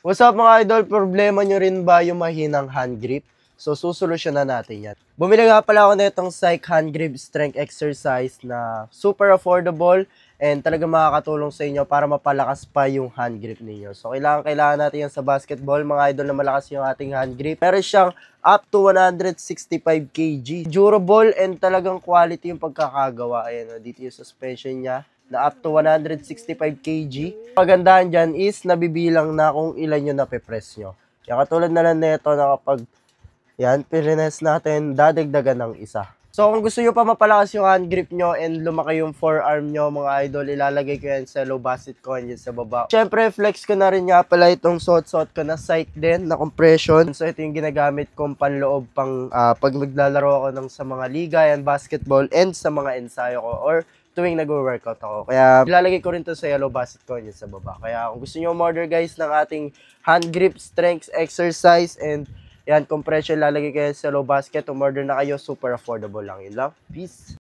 What's up mga idol? Problema nyo rin ba yung mahinang hand grip? So, susolusyonan natin yan. Bumili nga pala ako na itong Psych Hand Grip Strength Exercise na super affordable and talaga makakatulong sa inyo para mapalakas pa yung hand grip ninyo. So, kailangan natin yan sa basketball, mga idol, na malakas yung ating hand grip. Meron siyang up to 165 kg. Durable and talagang quality yung pagkakagawa. Ayan, dito yung suspension niya na up to 165 kg. Pagandahan dyan is nabibilang na kung ilan yung nape-press nyo. Kaya katulad na lang nito na kapag yan, pirines natin, dadagdagan ng isa. So kung gusto nyo pa mapalakas yung hand grip nyo and lumaki yung forearm nyo mga idol, ilalagay ko yan sa low basket ko yan sa baba. Siyempre, flex ko na rin nga pala itong suot-suot ko na Psych din, na compression. So ito yung ginagamit kong panloob pang pag maglalaro ako ng sa mga liga and basketball and sa mga ensayo ko or tuwing nag-workout ako. Kaya ilalagay ko rin to sa yellow basket ko yan sa baba. Kaya kung gusto nyo order guys ng ating hand grip strength exercise and yan, compression, lalagay kayo sa low basket. Umorder na kayo, super affordable lang. Yun lang. Peace!